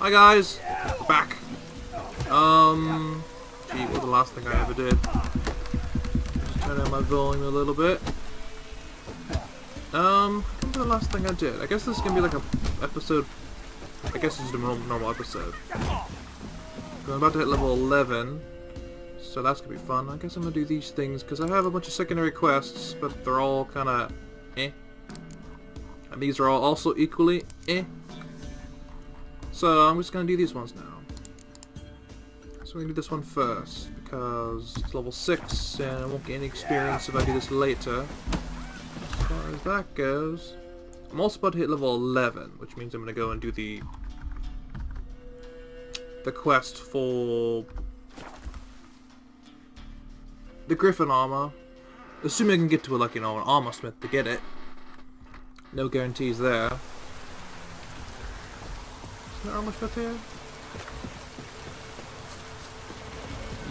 Hi guys, we're back. Gee, what was the last thing I ever did? Just turn down my volume a little bit. I think the last thing I did. I guess this is gonna be like a episode. I guess this is a normal episode. I'm about to hit level 11, so that's gonna be fun. I guess I'm gonna do these things because I have a bunch of secondary quests, but they're all kind of eh. And these are all also equally eh. So I'm just gonna do these ones now. So we're gonna do this one first because it's level 6 and I won't get any experience if I do this later. As far as that goes, I'm also about to hit level 11, which means I'm gonna go and do the quest for the Griffin armor. Assuming I can get to an armor smith to get it. No guarantees there. Is there armor smith here?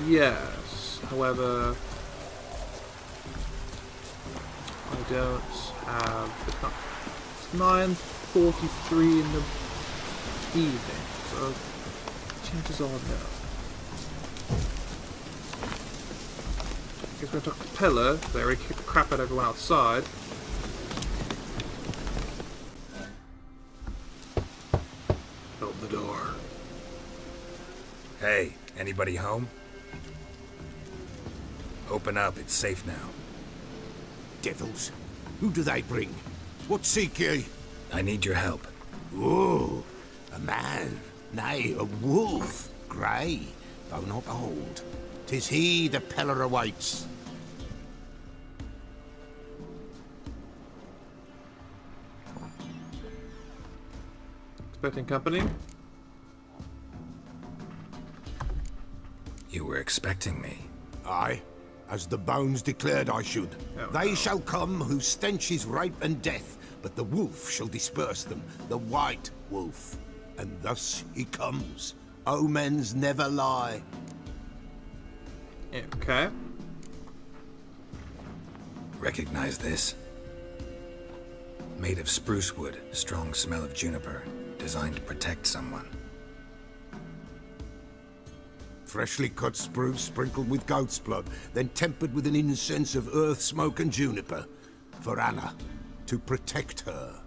Yes. However, I don't have the time. It's 9:43 in the evening, so chances are no. Guess we're gonna talk to Pillar. They already kicked the crap out of everyone outside. Open the door. Hey, anybody home? Open up, it's safe now. Devils, who do they bring? What seek ye? I need your help. Oh, a man, nay, a wolf, grey, though not old. 'Tis he the Peller awaits. Expecting company? You were expecting me. Aye, as the bones declared I should. Oh, They no. shall come whose stench is rape and death, but the wolf shall disperse them, the white wolf. And thus he comes. Omens never lie. Okay. Recognize this? Made of spruce wood, strong smell of juniper, designed to protect someone. Freshly cut spruce sprinkled with goat's blood, then tempered with an incense of earth, smoke and juniper. For Anna, to protect her.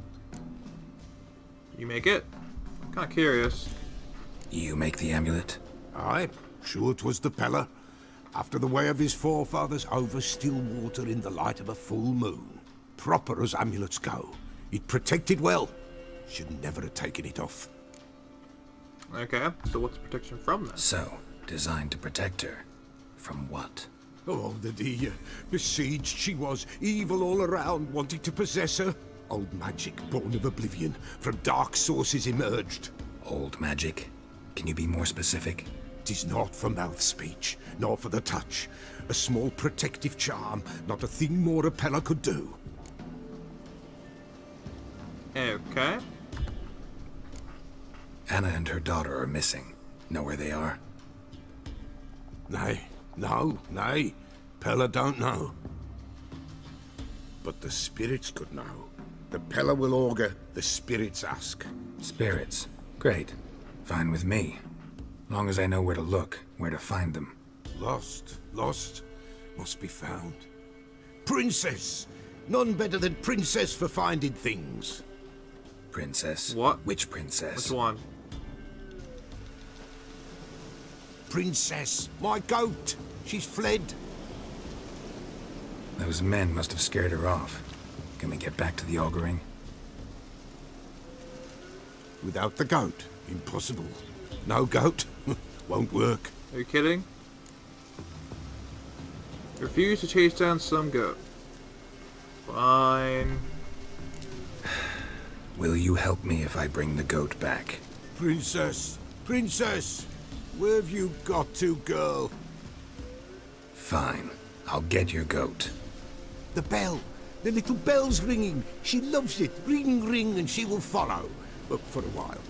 You make it? I'm kinda curious. You make the amulet? Aye, sure 'twas the Peller. After the way of his forefathers, over still water in the light of a full moon. Proper as amulets go. It protected well. Should never have taken it off. Okay, so what's the protection from this? So, designed to protect her. From what? Oh, the besieged she was, evil all around, wanting to possess her. Old magic, born of oblivion, from dark sources emerged. Old magic? Can you be more specific? 'Tis not for mouth speech, nor for the touch. A small protective charm, not a thing more a Peller could do. Okay. Anna and her daughter are missing. Know where they are? Nay, nay. Peller don't know. But the spirits could know. The Peller will augur, the spirits ask. Spirits. Great. Fine with me. Long as I know where to look, where to find them. Lost, must be found. Princess! None better than Princess for finding things. Princess? What? Which princess? Which one? Princess, my goat! She's fled. Those men must have scared her off. Can we get back to the auguring? Without the goat, impossible. No goat, won't work. Are you kidding? Refuse to chase down some goat. Fine. Will you help me if I bring the goat back? Princess, where have you got to, girl? Fine. I'll get your goat. The bell, the little bell's ringing. She loves it. Ring, ring, and she will follow. But for a while.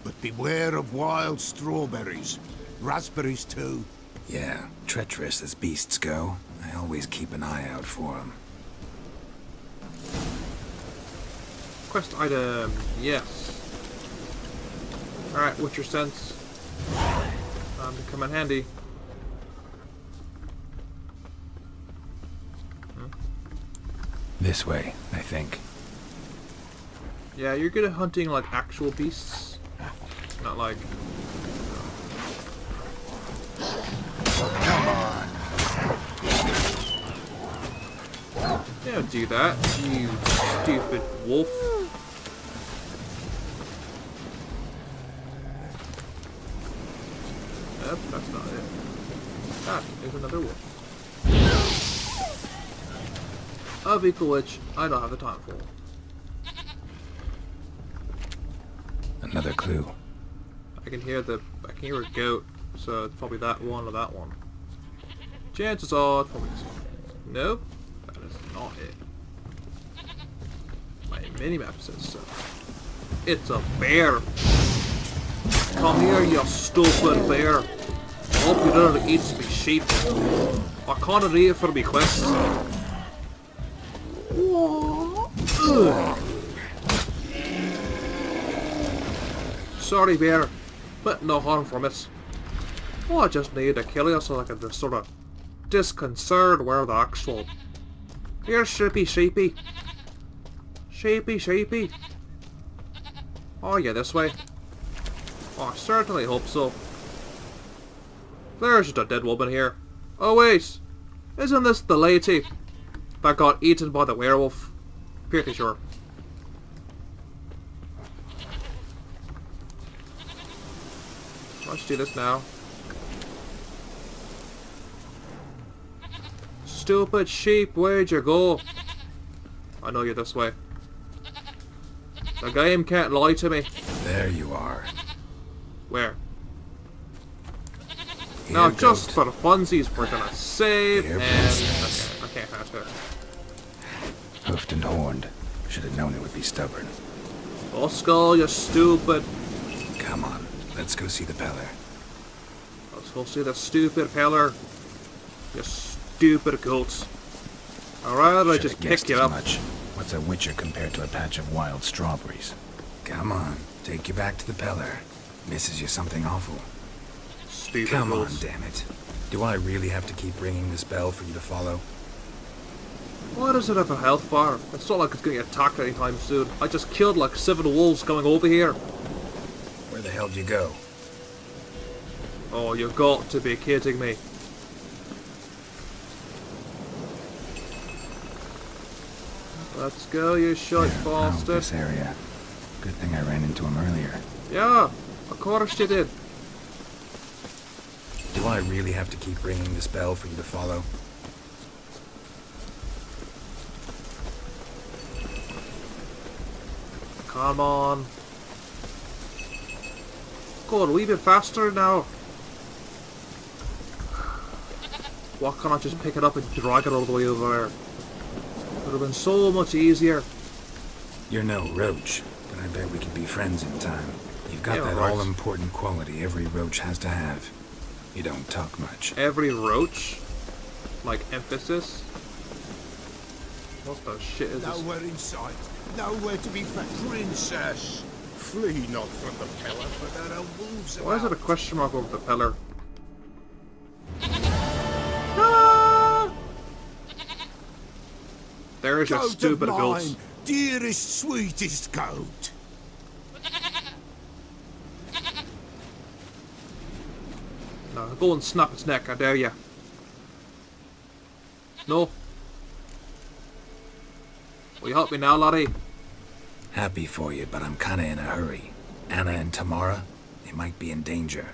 But beware of wild strawberries. Raspberries, too. Yeah, treacherous as beasts go. I always keep an eye out for them. Quest item, yes. Alright, what's your sense? Come in handy. This way, I think. Yeah, you're good at hunting like actual beasts. Not like... Come on. Don't do that, you stupid wolf. Nope, that's not it. That is another wolf. Of equal which I don't have the time for. Another clue. I can hear a goat, so it's probably that one or that one. Chances are it's probably this one. Nope, that is not it. My minimap says so. It's a bear. Come here, you stupid bear. I hope you don't eat me sheep. I can't eat it for me quest. Ugh. Sorry, bear, but no harm from it. Oh, I just need to kill you so I can just sort of disconcert where the actual... Here, sheepy, sheepy. Sheepy, sheepy. Oh, yeah, this way. Oh, I certainly hope so. There's just a dead woman here. Oh, wait. Isn't this the lady that got eaten by the werewolf? Pretty sure. Let's do this now. Stupid sheep, where'd you go? I know you're this way. The game can't lie to me. There you are. Where? Here, Now, just goat. for funsies, we're gonna save Here, and... princess. Okay, I can't pass it. Hoofed and horned. Should have known it would be stubborn. Oh, skull, you stupid. Come on, let's go see the Peller. Let's go see the stupid peller. You stupid goats. Alright, I Should just have guessed picked you as up. much. What's a witcher compared to a patch of wild strawberries? Come on, take you back to the Peller. Misses you something awful. Stupid Come on, goats. damn it. Do I really have to keep ringing this bell for you to follow? Why does it have a health bar? It's not like it's gonna get attacked anytime soon. I just killed like 7 wolves going over here. Where the hell did you go? Oh, you got to be kidding me. Let's go, you shite Oh, bastard. this area. Good thing I ran into him earlier. Yeah, of course you did. Do I really have to keep ringing this bell for you to follow? Come on. Go a wee bit faster now. Why can't I just pick it up and drag it all the way over there? It would have been so much easier. You're no roach, but I bet we could be friends in time. You've got Yeah, that right. all-important quality every roach has to have. You don't talk much. Every roach? Like emphasis? What the shit is this? Nowhere in sight. Nowhere to be found. Princess! Flee not from the Peller, for there are wolves Why is it a about. question mark over the peller? Ah! There's your Goat stupid of goats. mine, dearest, sweetest goat. No, go and snap its neck, I dare ya. No. Will you help me now, laddie? Happy for you, but I'm kinda in a hurry. Anna and Tamara, they might be in danger.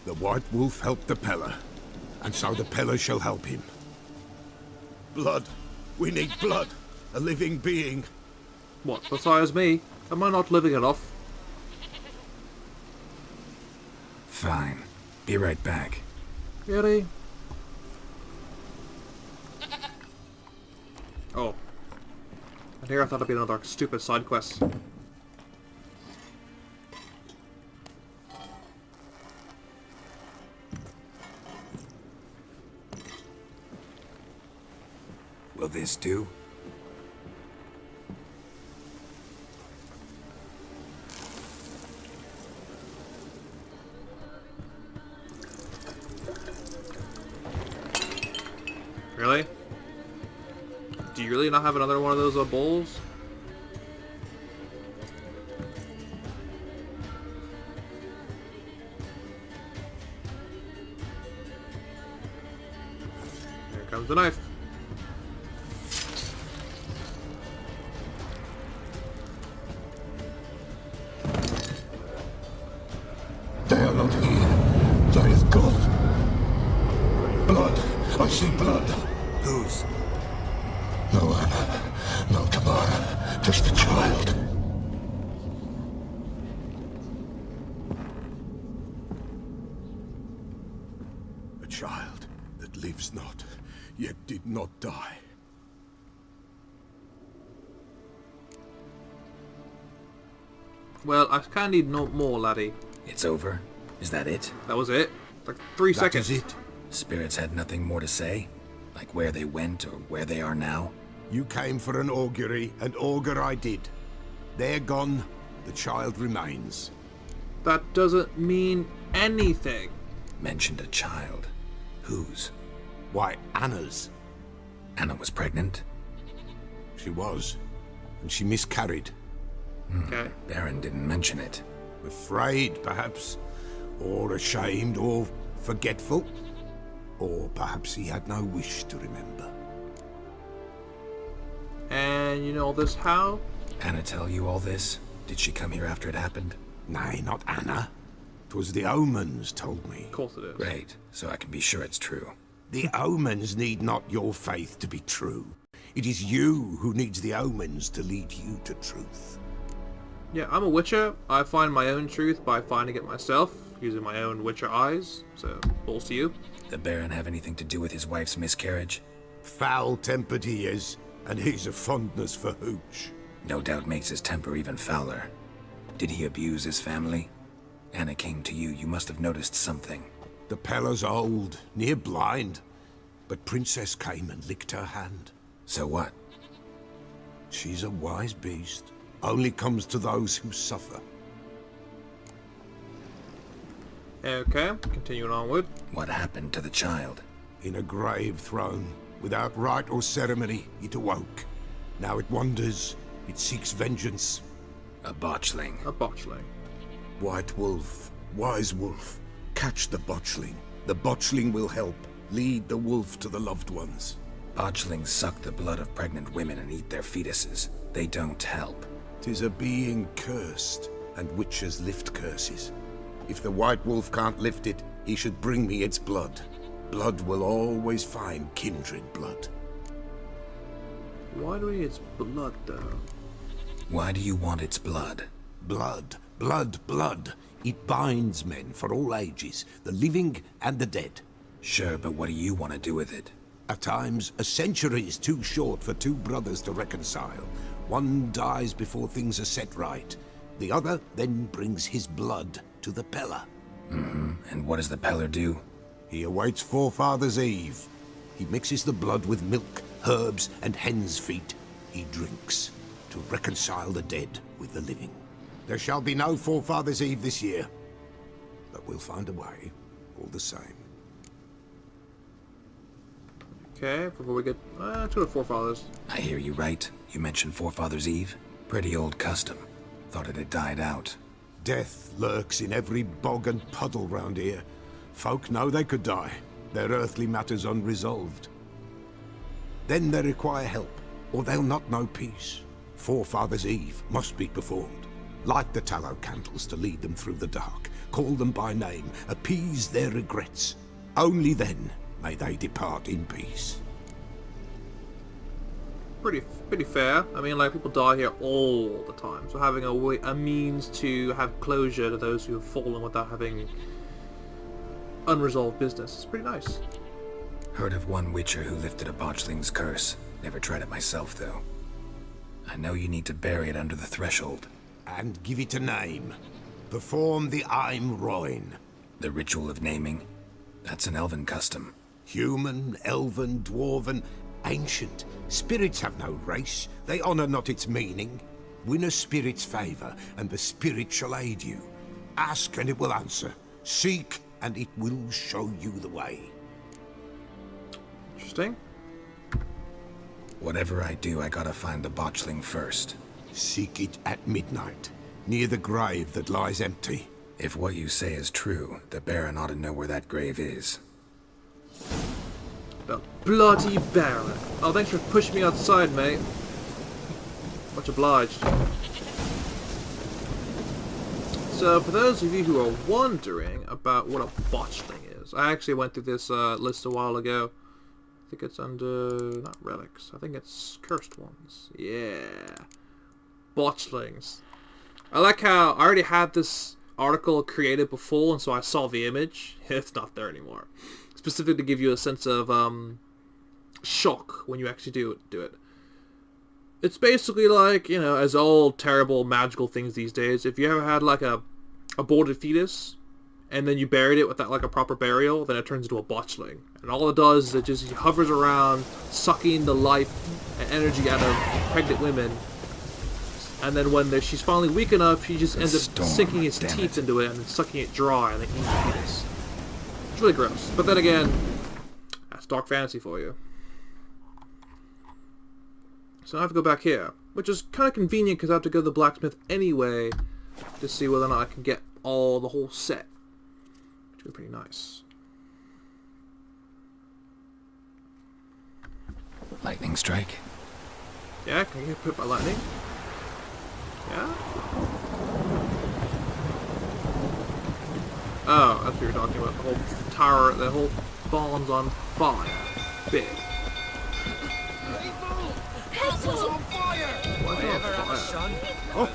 The White Wolf helped the Peller, and so the Peller shall help him. Blood. We need blood. A living being. What, besides me? Am I not living enough? Fine. Be right back. Really? Oh. And here I thought it'd be another stupid side quest. Will this do? Really? Do you really not have another one of those bowls? Here comes the knife. They are not here. They is gone. Blood. I see blood. Whose? No Anna. No Tamara. Just the child. A child that lives not, yet did not die. Well, I kinda need no more, laddie. It's over? Is that it? That was it? Like 3 That seconds. is it. Spirits had nothing more to say? Like where they went or where they are now? You came for an augury, and augur I did. They're gone, the child remains. That doesn't mean anything. Mentioned a child. Whose? Why, Anna's. Anna was pregnant? She was, and she miscarried. Okay. Baron didn't mention it. Afraid, perhaps, or ashamed, or forgetful. Or perhaps he had no wish to remember. And you know this how? Anna tell you all this? Did she come here after it happened? Nay, not Anna. 'Twas the omens told me. Of course it is. Great, so I can be sure it's true. The omens need not your faith to be true. It is you who needs the omens to lead you to truth. Yeah, I'm a witcher. I find my own truth by finding it myself, using my own witcher eyes. So, balls to you. The Baron have anything to do with his wife's miscarriage? Foul-tempered he is, and he's a fondness for hooch. No doubt makes his temper even fouler. Did he abuse his family? Anna came to you, you must have noticed something. The Pella's old, near blind, but Princess came and licked her hand. So what? She's a wise beast. Only comes to those who suffer. Okay, continuing onward. What happened to the child? In a grave thrown, without rite or ceremony, it awoke. Now it wanders, it seeks vengeance. A botchling. A botchling. White wolf, wise wolf, catch the botchling. The botchling will help, lead the wolf to the loved ones. Botchlings suck the blood of pregnant women and eat their fetuses. They don't help. 'Tis a being cursed, and witches lift curses. If the white wolf can't lift it, he should bring me its blood. Blood will always find kindred blood. Why do we need its blood, though? Why do you want its blood? Blood, blood, blood. It binds men for all ages, the living and the dead. Sure, but what do you want to do with it? At times, a century is too short for two brothers to reconcile. One dies before things are set right. The other then brings his blood to the Pella. And what does the Peller do? He awaits Forefather's Eve. He mixes the blood with milk, herbs, and hen's feet. He drinks to reconcile the dead with the living. There shall be no Forefather's Eve this year, but we'll find a way, all the same. Okay, before we get to the forefathers. I hear you right. You mentioned Forefather's Eve. Pretty old custom. Thought it had died out. Death lurks in every bog and puddle round here. Folk know they could die, their earthly matters unresolved. Then they require help, or they'll not know peace. Forefather's Eve must be performed. Light the tallow candles to lead them through the dark. Call them by name, appease their regrets. Only then may they depart in peace. Pretty fair. I mean, like, people die here all the time, so having a means to have closure to those who have fallen without having unresolved business is pretty nice. Heard of one witcher who lifted a botchling's curse. Never tried it myself, though. I know you need to bury it under the threshold. And give it a name. Perform the Aim Roin. The ritual of naming. That's an elven custom. Human, elven, dwarven, ancient. Spirits have no race. They honor not its meaning. Win a spirit's favor, and the spirit shall aid you. Ask, and it will answer. Seek, and it will show you the way. Interesting. Whatever I do, I gotta find the botchling first. Seek it at midnight, near the grave that lies empty. If what you say is true, the Baron ought to know where that grave is. The bloody Baron. Oh, thanks for pushing me outside, mate. Much obliged. So, for those of you who are wondering about what a botchling is, I actually went through this list a while ago. I think it's under... not relics. I think it's cursed ones. Yeah. Botchlings. I like how I already had this article created before, and so I saw the image. It's not there anymore. Specifically to give you a sense of shock when you actually do it. It's basically like, you know, as all terrible magical things these days, if you ever had like a aborted fetus and then you buried it without like a proper burial, then it turns into a botchling. And all it does is it just hovers around, sucking the life and energy out of pregnant women. And then when she's finally weak enough, she just ends up sinking its teeth into it and then sucking it dry and then eating the fetus. It's really gross. But then again, that's dark fantasy for you. So I have to go back here, which is kind of convenient because I have to go to the blacksmith anyway to see whether or not I can get the whole set. Which would be pretty nice. Lightning strike? Yeah, can I get hit by lightning? Yeah? Oh, that's what you're talking about. The whole tower, the whole barn's on fire. Big. What's on fire? What's on fire? Oh,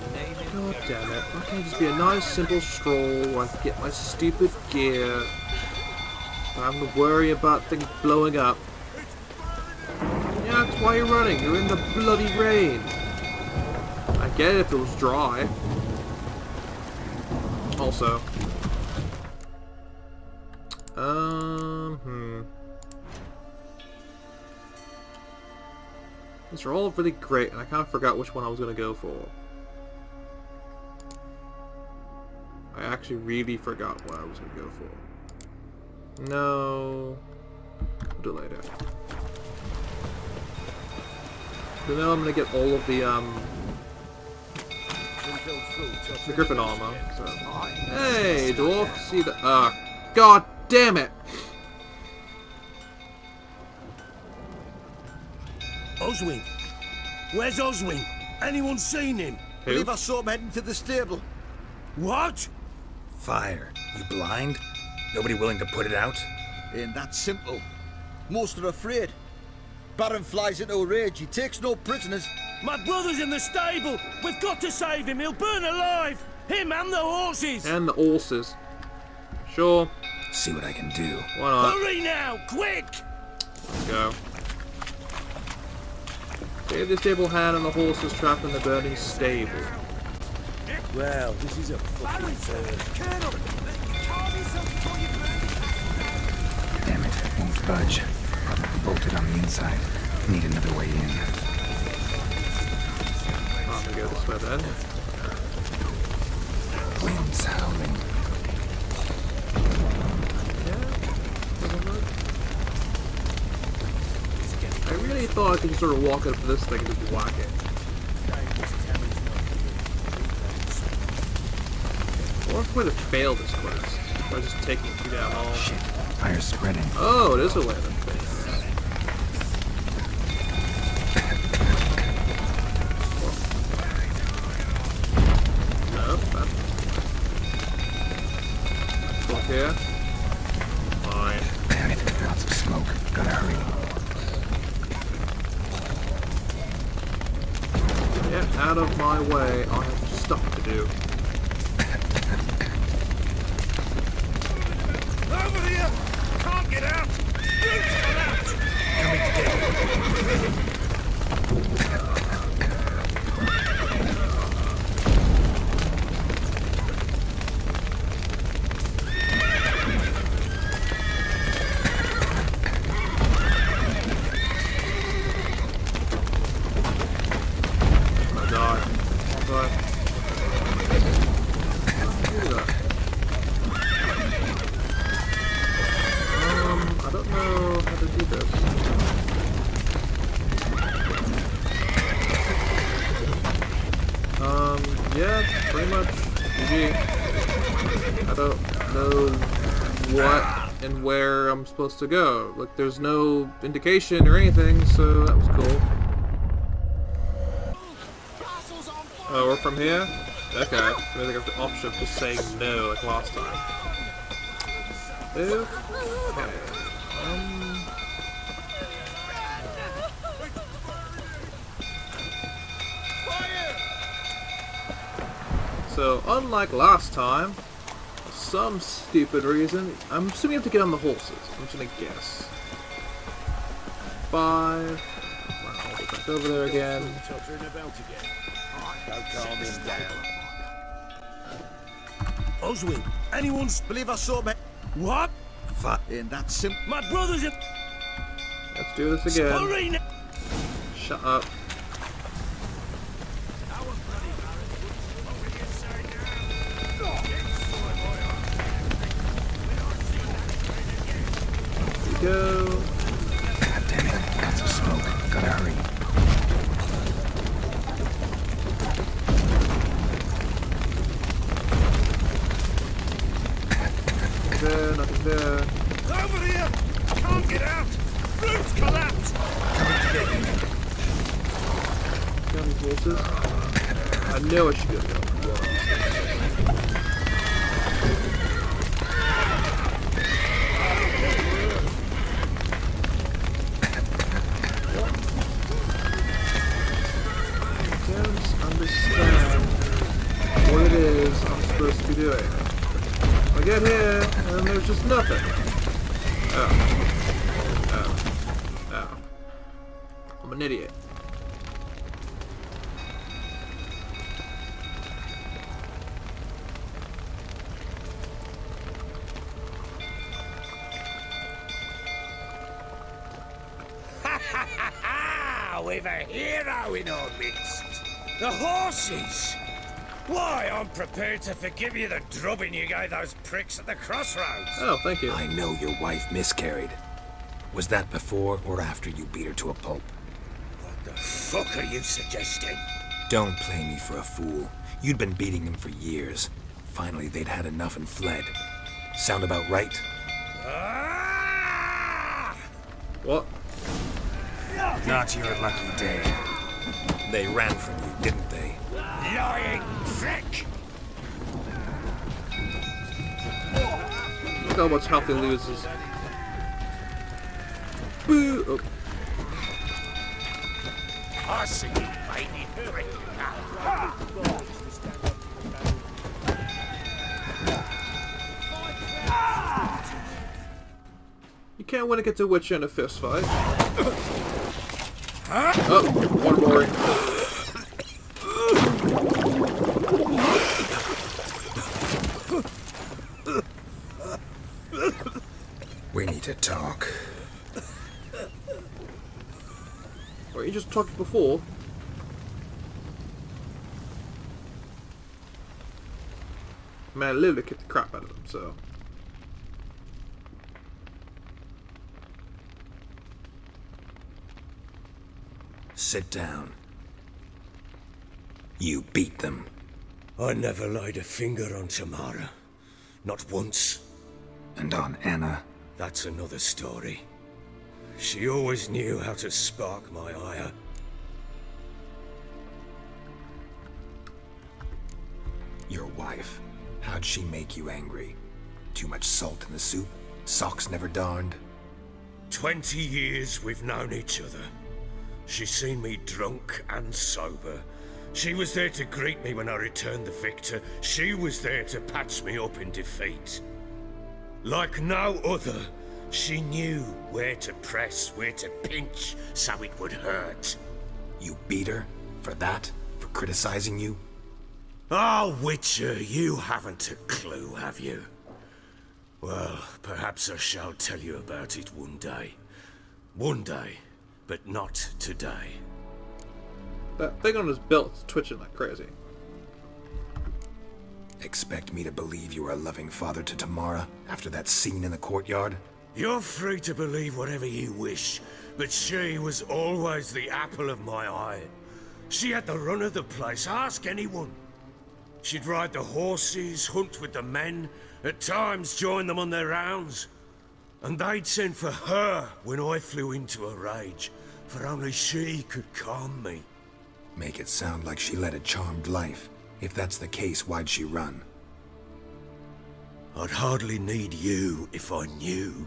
god damn it. Why can't it just be a nice simple stroll where I can get my stupid gear? I don't have to worry about things blowing up. Yeah, that's why you're running. You're in the bloody rain. I get it if it was dry. Also. These are all really great, and I kind of forgot which one I was going to go for. I actually really forgot what I was going to go for. No. We'll do it later. So now I'm going to get all of the Griffin armor. So. Hey, dwarf, see the... God damn it! Oswin? Where's Oswin? Anyone seen him? Who? Believe I saw him heading to the stable. What? Fire. You blind? Nobody willing to put it out? Ain't that simple. Most are afraid. Baron flies into a rage. He takes no prisoners. My brother's in the stable. We've got to save him. He'll burn alive. Him and the horses. And the horses. Sure. See what I can do. Why not? Hurry now, quick! Let's go. Save the stable hand and the horses trapped in the burning stable. Well, this is a fucking Damn it, won't budge. Probably bolted on the inside. Need another way in. I'm gonna go this way then. Winds howling. I really thought I could just sort of walk up to this thing and just whack it. Or if we would have failed this quest by just taking it too damn long. Shit, fire's spreading. Oh, it is a way of things. Nope, that's... Look here. Fine. Damn it, lots of smoke. Gotta hurry. Get out of my way. I have stuff to do. Over here! Can't get out! Roots come out! Coming together. I die. I'll die. RPG. I don't know what and where I'm supposed to go. Like, there's no indication or anything, so that was cool. Oh, we're from here? Okay. I think I have the option of just saying no, like last time. Okay. So, unlike last time, for some stupid reason, I'm assuming you have to get on the horses. I'm just gonna guess. 5. Well, I'll go back over there again. Oswin, anyone's believe I saw me? What? Fuck, ain't that simple. My brother's in. Let's do this again. Sporine. Shut up. Here we go. God damn it, got some smoke. Gotta hurry. There, nothing there. Over here! Can't get out! Roof's collapsed! Down these horses. I know I should be able to get on one. Don't understand what it is I'm supposed to be doing. I get here, and there's just nothing. Oh. I'm an idiot. We've a hero in our midst. The horses! Why, I'm prepared to forgive you the drubbing you gave those pricks at the crossroads. Oh, thank you. I know your wife miscarried. Was that before or after you beat her to a pulp? What the fuck are you suggesting? Don't play me for a fool. You'd been beating them for years. Finally, they'd had enough and fled. Sound about right? Ah! What? Not your lucky day. They ran from you, didn't they? Lying prick! Look how much health he loses. Boo! Oh. I see you, baby prick. You can't win against a witch in a fist fight. Oh, waterboarding. We need to talk. Wait, you just talked before? Man, I literally kicked the crap out of him, so... Sit down. You beat them. I never laid a finger on Tamara. Not once. And on Anna. That's another story. She always knew how to spark my ire. Your wife. How'd she make you angry? Too much salt in the soup? Socks never darned? 20 years we've known each other. She's seen me drunk and sober. She was there to greet me when I returned the victor. She was there to patch me up in defeat. Like no other, she knew where to press, where to pinch, so it would hurt. You beat her? For that? For criticizing you? Oh, Witcher, you haven't a clue, have you? Well, perhaps I shall tell you about it one day. One day, but not today. That thing on his belt's twitching like crazy. Expect me to believe you were a loving father to Tamara after that scene in the courtyard? You're free to believe whatever you wish, but she was always the apple of my eye. She had the run of the place, ask anyone. She'd ride the horses, hunt with the men, at times join them on their rounds. And they'd send for her when I flew into a rage, for only she could calm me. Make it sound like she led a charmed life. If that's the case, why'd she run? I'd hardly need you if I knew.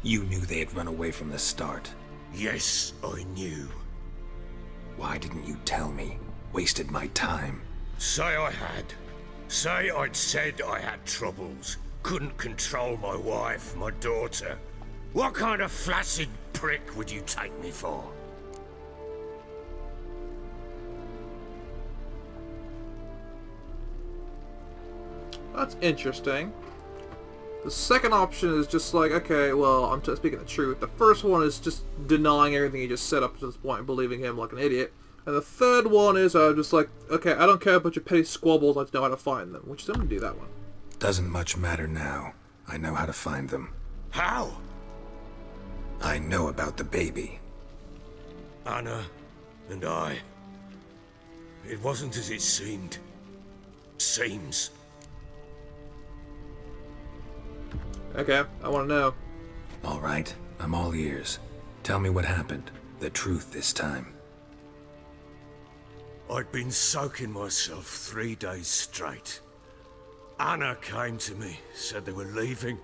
You knew they had run away from the start. Yes, I knew. Why didn't you tell me? Wasted my time. Say I had. Say I'd said I had troubles. Couldn't control my wife, my daughter. What kind of flaccid prick would you take me for? That's interesting. The second option is just like, okay, well, I'm speaking the truth. The first one is just denying everything he just said up to this point and believing him like an idiot. And the third one is just like, okay, I don't care about your petty squabbles, I just know how to find them. Which I'm going to do that one. Doesn't much matter now. I know how to find them. How? I know about the baby. Anna and I. It wasn't as it seemed. Seems. Okay, I want to know. All right, I'm all ears. Tell me what happened. The truth this time. I'd been soaking myself 3 days straight. Anna came to me, said they were leaving.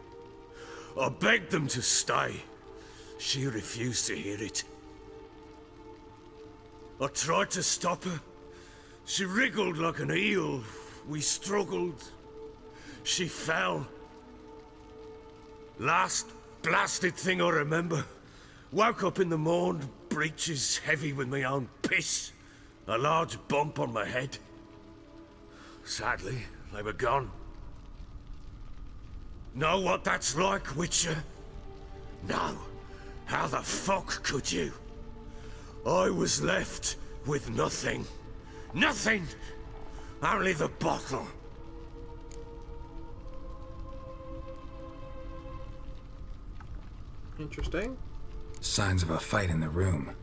I begged them to stay. She refused to hear it. I tried to stop her. She wriggled like an eel. We struggled. She fell. Last blasted thing I remember. Woke up in the morn, breeches heavy with my own piss. A large bump on my head. Sadly, they were gone. Know what that's like, Witcher? No. How the fuck could you? I was left with nothing. Nothing! Only the bottle. Interesting. Signs of a fight in the room.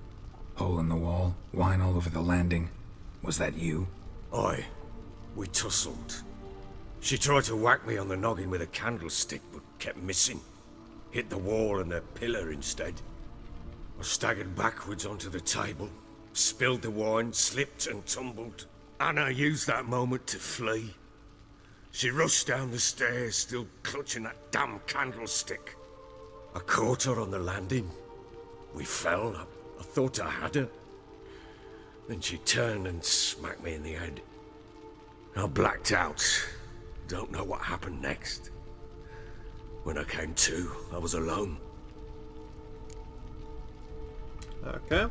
Hole in the wall, wine all over the landing. Was that you? Aye. We tussled. She tried to whack me on the noggin with a candlestick, but kept missing. Hit the wall and a pillar instead. I staggered backwards onto the table, spilled the wine, slipped and tumbled. Anna used that moment to flee. She rushed down the stairs, still clutching that damn candlestick. I caught her on the landing. We fell. I thought I had her. Then she turned and smacked me in the head. I blacked out. Don't know what happened next. When I came to, I was alone. Okay.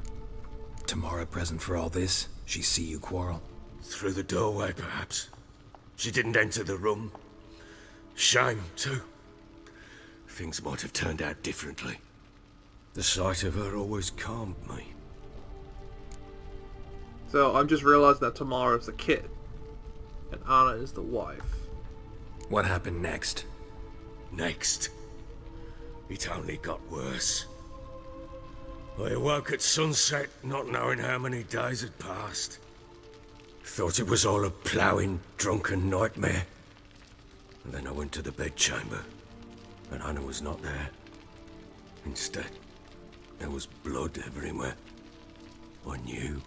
Tamara present for all this? She see you quarrel? Through the doorway, perhaps. She didn't enter the room. Shame, too. Things might have turned out differently. The sight of her always calmed me. So I'm just realizing that Tamara's the kid. And Anna is the wife. What happened next? Next, it only got worse. I awoke at sunset, not knowing how many days had passed. Thought it was all a ploughing, drunken nightmare. And then I went to the bedchamber, but Anna was not there. Instead, there was blood everywhere. I knew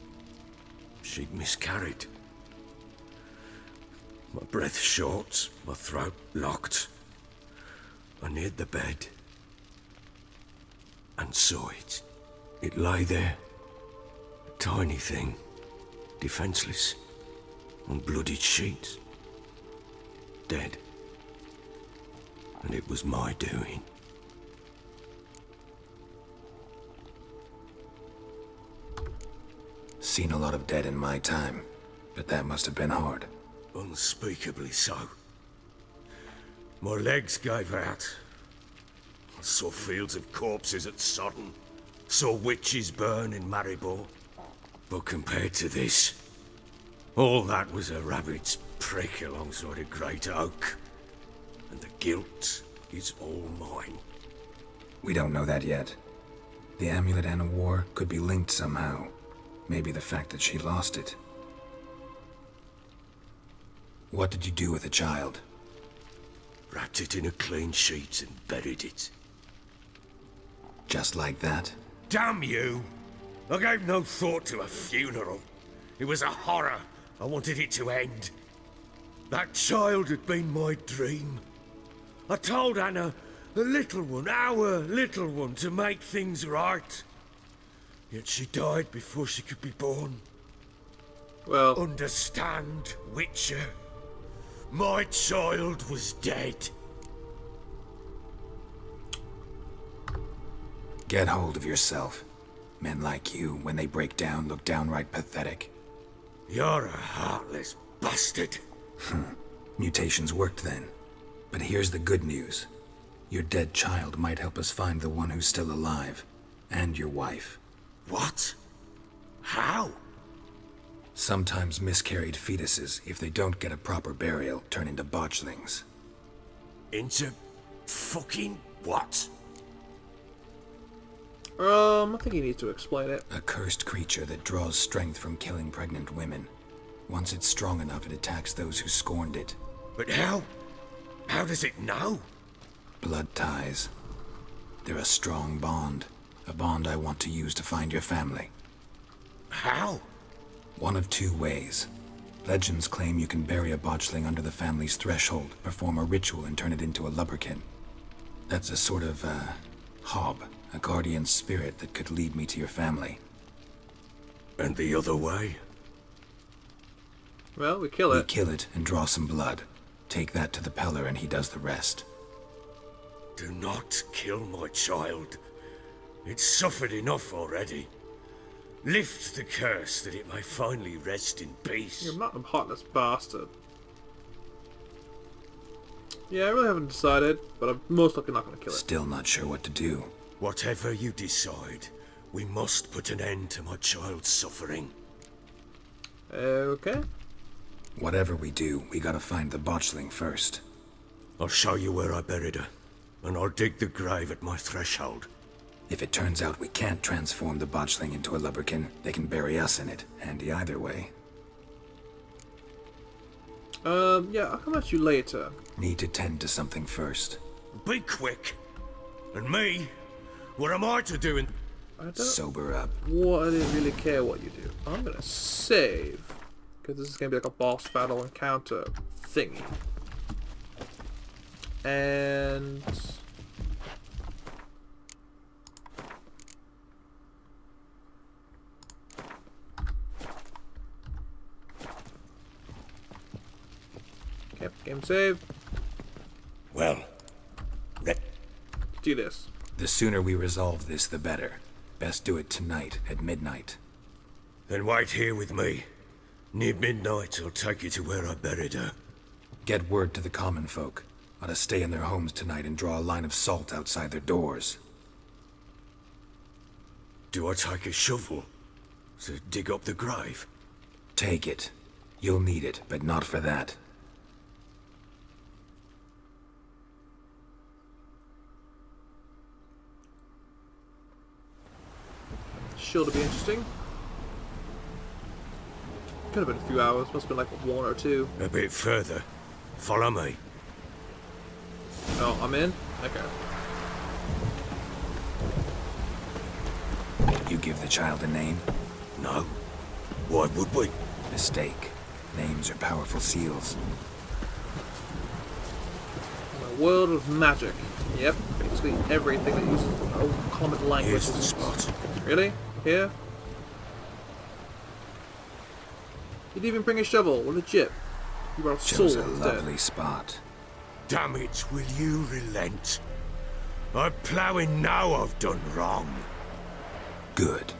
she'd miscarried. My breath short, my throat locked. I neared the bed and saw it. It lay there, a tiny thing, defenseless, on bloodied sheets, dead. And it was my doing. Seen a lot of dead in my time, but that must have been hard. Unspeakably so. My legs gave out. I saw fields of corpses at Sodden. Saw witches burn in Maribor. But compared to this, all that was a rabbit's prick alongside a great oak. And the guilt is all mine. We don't know that yet. The amulet Anna wore could be linked somehow. Maybe the fact that she lost it. What did you do with the child? Wrapped it in a clean sheet and buried it. Just like that? Damn you! I gave no thought to a funeral. It was a horror. I wanted it to end. That child had been my dream. I told Anna, the little one, our little one, to make things right. Yet she died before she could be born. Well, Understand, Witcher? My child was dead. Get hold of yourself. Men like you, when they break down, look downright pathetic. You're a heartless bastard. Mutations worked then. But here's the good news. Your dead child might help us find the one who's still alive. And your wife. What? How? Sometimes miscarried fetuses, if they don't get a proper burial, turn into botchlings. Into fucking what? I think you need to explain it. A cursed creature that draws strength from killing pregnant women. Once it's strong enough, it attacks those who scorned it. But how? How does it know? Blood ties. They're a strong bond. A bond I want to use to find your family. How? One of two ways. Legends claim you can bury a botchling under the family's threshold, perform a ritual, and turn it into a lubberkin. That's a sort of, hob, a guardian spirit that could lead me to your family. And the other way? Well, we kill We it. kill it and draw some blood. Take that to the Peller and he does the rest. Do not kill my child. It's suffered enough already. Lift the curse that it may finally rest in peace. You're not a heartless bastard. Yeah, I really haven't decided, but I'm most likely not going to kill it. Still not sure what to do. Whatever you decide, we must put an end to my child's suffering. Okay. Whatever we do, we gotta find the botchling first. I'll show you where I buried her, and I'll dig the grave at my threshold. If it turns out we can't transform the botchling into a lubberkin, they can bury us in it. Handy either way. Yeah, I'll come at you later. Need to tend to something first. Be quick. And me? What am I to do in... I don't Sober up. really care what you do. I'm gonna save. Because this is gonna be like a boss battle encounter thingy. And... okay, game save. Well, Let's do this. The sooner we resolve this, the better. Best do it tonight at midnight. then wait here with me. Near midnight, I'll take you to where I buried her. Get word to the common folk. Ought to stay in their homes tonight and draw a line of salt outside their doors. Do I take a shovel to dig up the grave? Take it. You'll need it, but not for that. Sure to be interesting. Could have been a few hours, must have been like 1 or 2. A bit further. Follow me. Oh, I'm in? Okay. You give the child a name? No. Why would we? Mistake. Names are powerful seals. A world of magic. Yep, basically everything that uses old common language. Here's the spot. Really? Here? You didn't even bring a shovel. What legit? You brought a Chose sword a instead. lovely spot. Damn it, will you relent? I'm ploughing now I've done wrong. Good.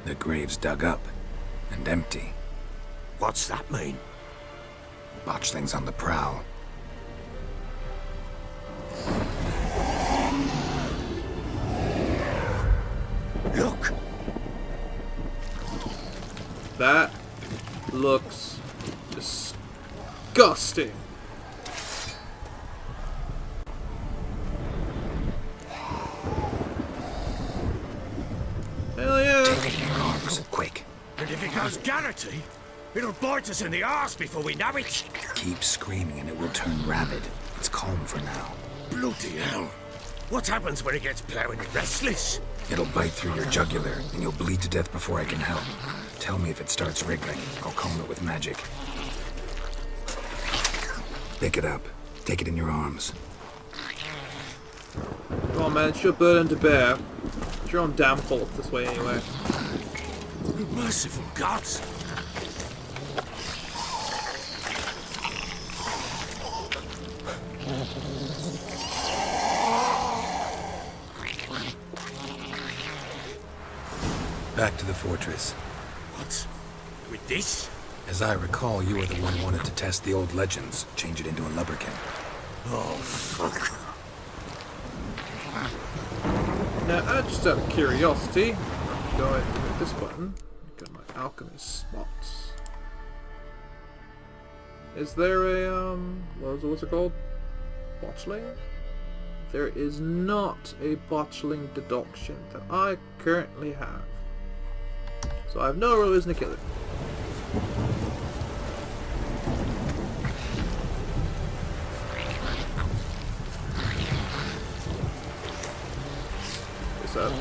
The grave's dug up and empty. What's that mean? Botchling's on the prowl. Look! That looks disgusting. Hell yeah! Take it in your arms, quick. And if it goes Garrity, It'll bite us in the arse before we know it. Keep screaming and it will turn rabid. It's calm for now. Bloody hell. What happens when it gets plowing restless? It'll bite through your jugular, and you'll bleed to death before I can help. Tell me if it starts wriggling. I'll calm it with magic. Pick it up. Take it in your arms. Come on, man, it's your burden to bear. It's your own damn fault this way anyway. Merciful gods. Back to the fortress. What? With this? As I recall, you were the one who wanted to test the old legends, change it into a lubberkin. Oh, fuck. Now, just out of curiosity, I'm going to hit this button. Get my alchemy spots. Is there a, what's it called? Botchling? There is not a botchling deduction that I currently have. So I have no real reason to kill it. What's up?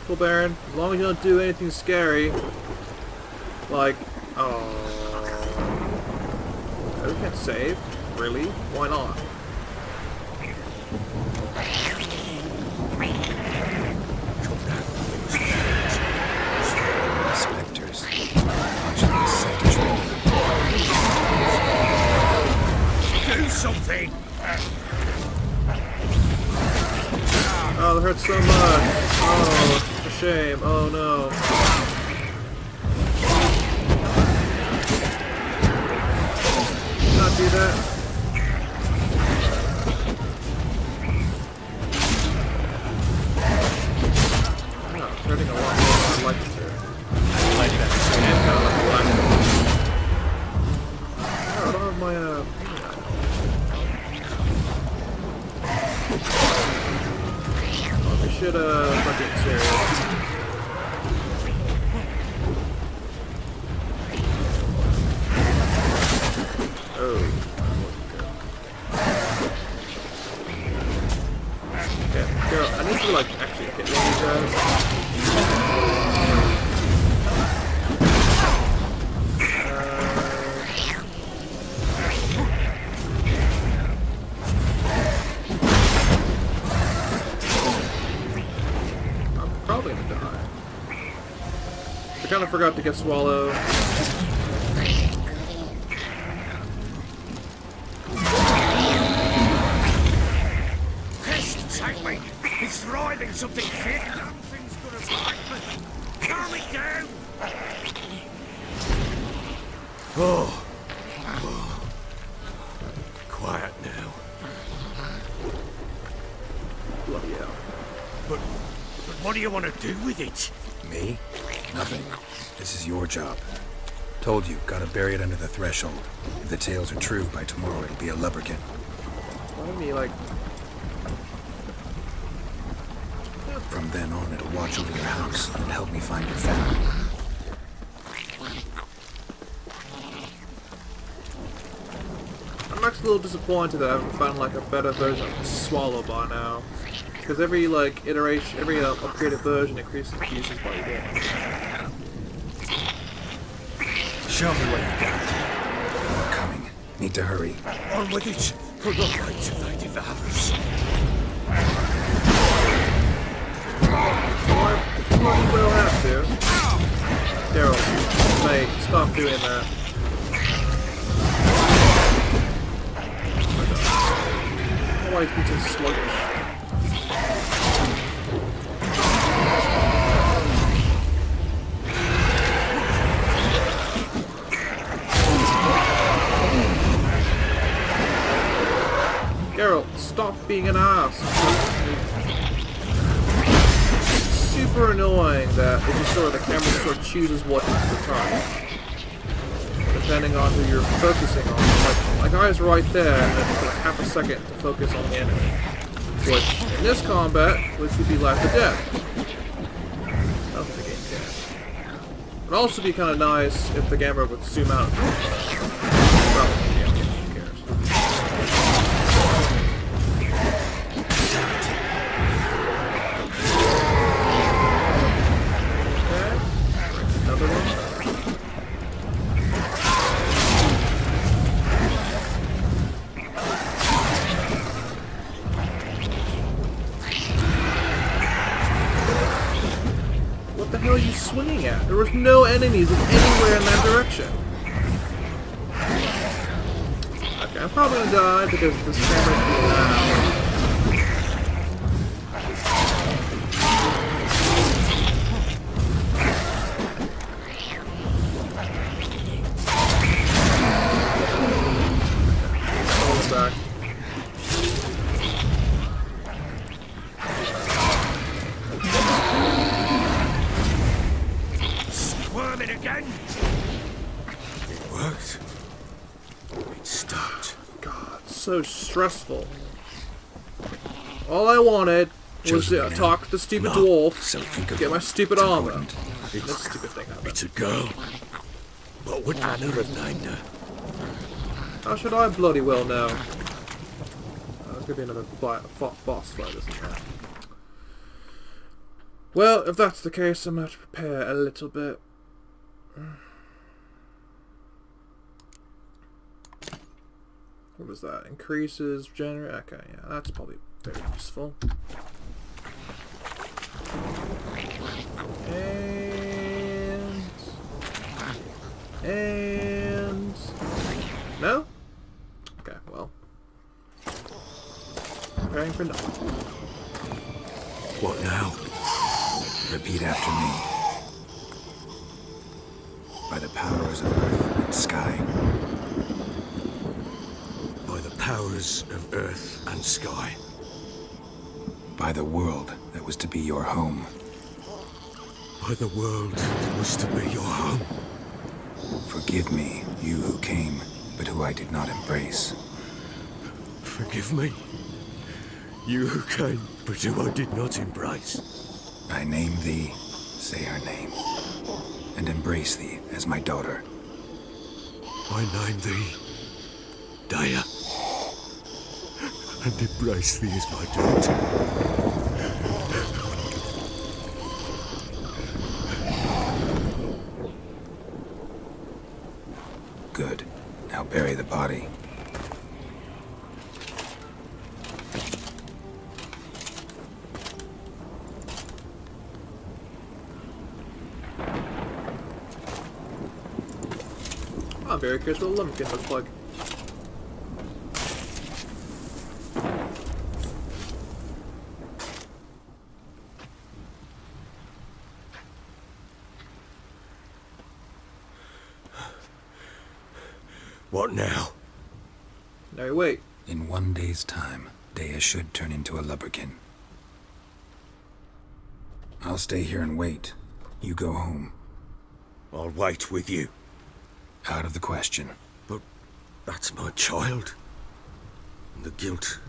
Cool, Baron. As long as you don't do anything scary. Like, we can't save? Really? Why not? Spectres. Do something! Oh, that hurts so much. Oh, it's a shame. Oh no. Not do that. Oh, it's hurting a lot more than I'd like it to. I don't have my we should fucking serious. Oh, okay, girl, I need to like actually hit one of these guys. I kind of forgot to get Swallow. Pest, take me! He's thriving something fit! Nothing's gonna bite me! Calm it down! Oh. Quiet now. Bloody hell. But what do you want to do with it? Me? Nothing. This is your job. Told you, gotta bury it under the threshold. If the tales are true, by tomorrow it'll be a lubberkin. Why don't we like... From then on, it'll watch over your house and help me find your family. I'm actually a little disappointed that I haven't found like a better version of Swallow by now. Because every like iteration, every upgraded version increases the uses by one. Show me what you got. More coming. Need to hurry. On with it, for the light of thy devours. You will have to. Daryl, mate, stop doing that. Why is he so sluggish? Geralt, stop being an ass. It's super annoying that it just sort of the camera sort of chooses what to time, depending on who you're focusing on. Like my guy's right there, and then for like half a second to focus on the enemy. Which in this combat, which would be life or death. That was the game. It'd also be kind of nice if the camera would zoom out. Probably, yeah, who cares? Okay. Another one. What the hell are you swinging at? There was no enemies anywhere in that direction. Okay, I'm probably gonna die because this camera's being loud. Hold back. Squirming again. It worked. It stopped. God, so stressful. All I wanted was Chosen to now. talk to the stupid No. dwarf, So think of get my what stupid is armor. important. This stupid thing happened. It's a girl. What would Anna have named her? How should I bloody well know? There's gonna be another boss fight, isn't there? Well, if that's the case, I'm gonna have to prepare a little bit. What was that? Increases, generate. Okay, yeah, that's probably very useful. And no? Okay, well. Preparing for nothing. What now? Repeat after me. By the powers of earth and sky. By the powers of earth and sky. By the world that was to be your home. By the world that was to be your home. Forgive me, you who came, but who I did not embrace. Forgive me. You who came, but who I did not embrace. I name thee, say her name, and embrace thee as my daughter. I name thee Daya, and embrace thee as my daughter. Good. Now bury the body. I'm very curious what a lumpkin looks like. What now? Now wait. In 1 day's time, Dea should turn into a lubberkin. I'll stay here and wait. You go home. I'll wait with you. Out of the question. But that's my child. And the guilt,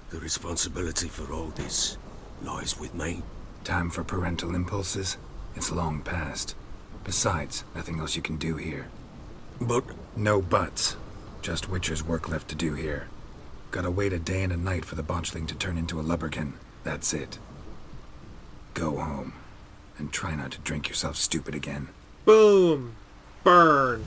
the responsibility for all this lies with me. Time for parental impulses? It's long past. Besides, nothing else you can do here. But No buts. Just Witcher's work left to do here. Gotta wait a day and a night for the botchling to turn into a lubberkin. That's it. Go home. And try not to drink yourself stupid again. Boom! Burn!